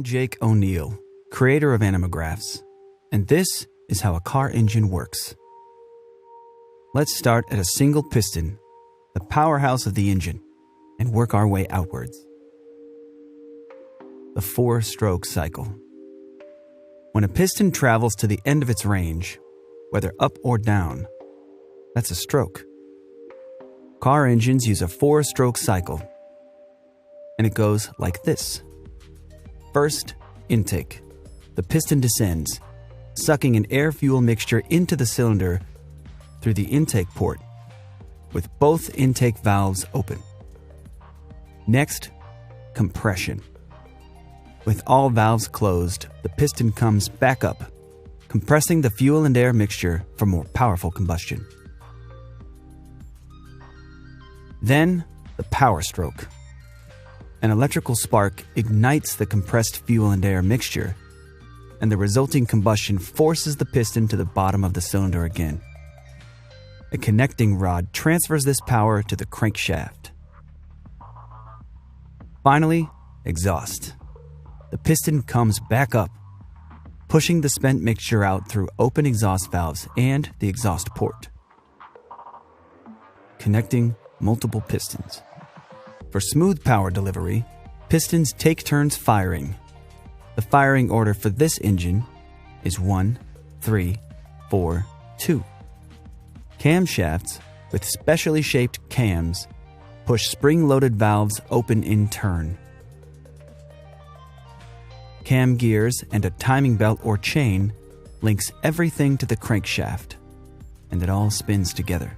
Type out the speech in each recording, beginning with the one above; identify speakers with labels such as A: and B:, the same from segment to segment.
A: I'm Jake O'Neill, creator of Animographs, and this is how a car engine works. Let's start at a single piston, the powerhouse of the engine, and work our way outwards. The four-stroke cycle. When a piston travels to the end of its range, whether up or down, that's a stroke. Car engines use a four-stroke cycle, and it goes like this. First, intake. The piston descends, sucking an air-fuel mixture into the cylinder through the intake port, with both intake valves open. Next, compression. With all valves closed, the piston comes back up, compressing the fuel and air mixture for more powerful combustion. Then, the power stroke. An electrical spark ignites the compressed fuel and air mixture, and the resulting combustion forces the piston to the bottom of the cylinder again. A connecting rod transfers this power to the crankshaft. Finally, exhaust. The piston comes back up, pushing the spent mixture out through open exhaust valves and the exhaust port, connecting multiple pistons. For smooth power delivery, pistons take turns firing. The firing order for this engine is 1, 3, 4, 2. Camshafts with specially shaped cams push spring-loaded valves open in turn. Cam gears and a timing belt or chain links everything to the crankshaft, and it all spins together.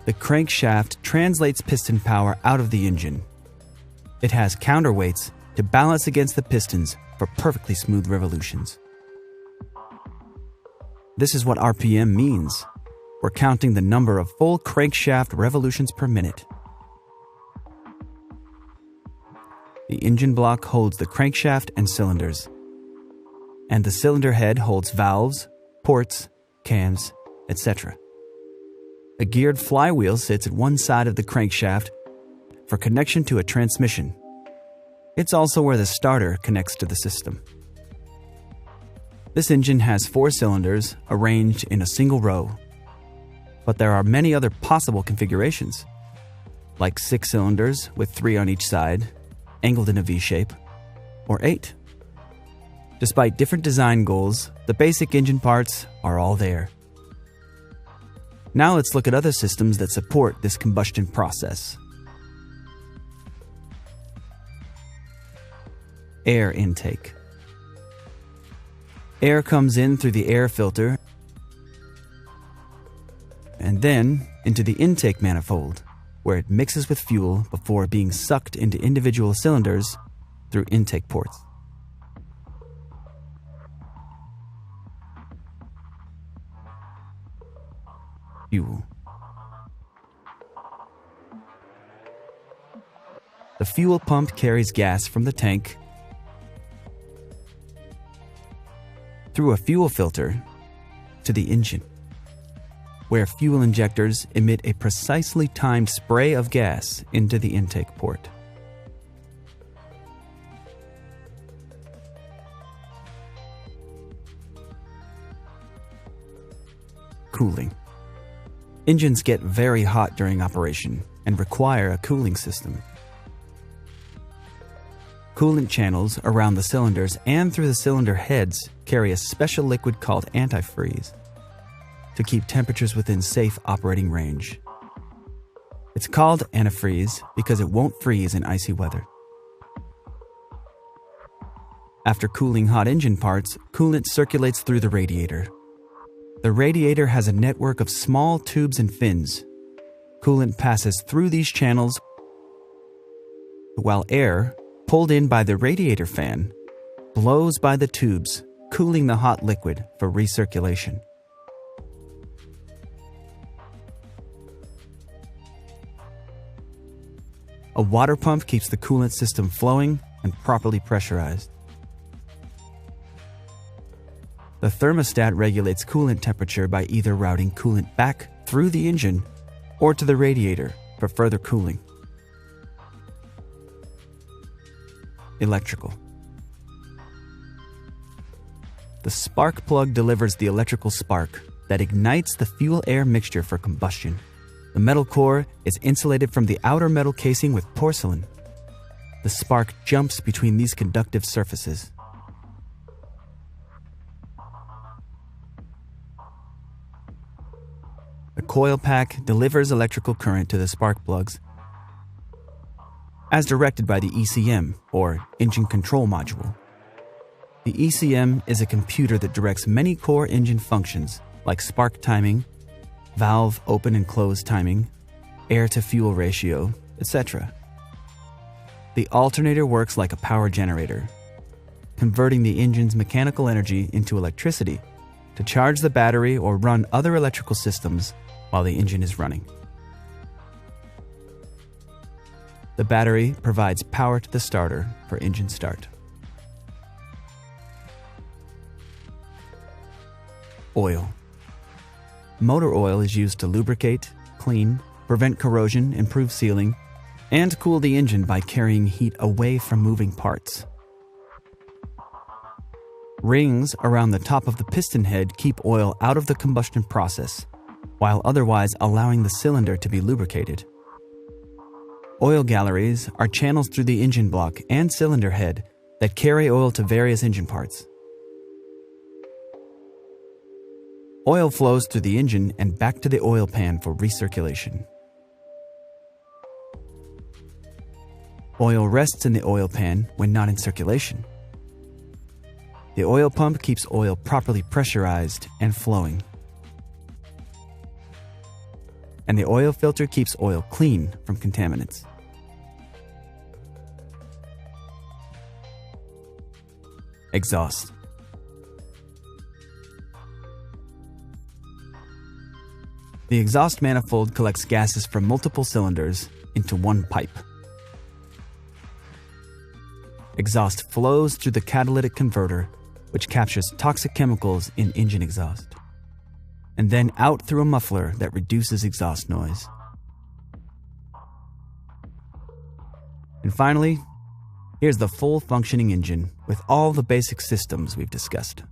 A: The crankshaft translates piston power out of the engine. It has counterweights to balance against the pistons for perfectly smooth revolutions. This is what RPM means. We're counting the number of full crankshaft revolutions per minute. The engine block holds the crankshaft and cylinders, and the cylinder head holds valves, ports, cams, etc. A geared flywheel sits at one side of the crankshaft for connection to a transmission. It's also where the starter connects to the system. This engine has 4 cylinders arranged in a single row, but there are many other possible configurations, like 6 cylinders with 3 on each side, angled in a V-shape, or 8. Despite different design goals, the basic engine parts are all there. Now let's look at other systems that support this combustion process. Air intake. Air comes in through the air filter and then into the intake manifold, where it mixes with fuel before being sucked into individual cylinders through intake ports. Fuel. The fuel pump carries gas from the tank through a fuel filter to the engine, where fuel injectors emit a precisely timed spray of gas into the intake port. Cooling. Engines get very hot during operation and require a cooling system. Coolant channels around the cylinders and through the cylinder heads carry a special liquid called antifreeze to keep temperatures within safe operating range. It's called antifreeze because it won't freeze in icy weather. After cooling hot engine parts, coolant circulates through the radiator. The radiator has a network of small tubes and fins. Coolant passes through these channels, while air, pulled in by the radiator fan, blows by the tubes, cooling the hot liquid for recirculation. A water pump keeps the coolant system flowing and properly pressurized. The thermostat regulates coolant temperature by either routing coolant back through the engine or to the radiator for further cooling. electrical. The spark plug delivers the electrical spark that ignites the fuel-air mixture for combustion. The metal core is insulated from the outer metal casing with porcelain. The spark jumps between these conductive surfaces. The coil pack delivers electrical current to the spark plugs as directed by the ECM, or Engine Control Module. The ECM is a computer that directs many core engine functions like spark timing, valve open and close timing, air-to-fuel ratio, etc. The alternator works like a power generator, converting the engine's mechanical energy into electricity to charge the battery or run other electrical systems while the engine is running. The battery provides power to the starter for engine start. Oil. Motor oil is used to lubricate, clean, prevent corrosion, improve sealing, and cool the engine by carrying heat away from moving parts. Rings around the top of the piston head keep oil out of the combustion process, while otherwise allowing the cylinder to be lubricated. Oil galleries are channels through the engine block and cylinder head that carry oil to various engine parts. Oil flows through the engine and back to the oil pan for recirculation. Oil rests in the oil pan when not in circulation. The oil pump keeps oil properly pressurized and flowing. And the oil filter keeps oil clean from contaminants. Exhaust. The exhaust manifold collects gases from multiple cylinders into one pipe. Exhaust flows through the catalytic converter, which captures toxic chemicals in engine exhaust, and then out through a muffler that reduces exhaust noise. And finally, here's the full functioning engine with all the basic systems we've discussed.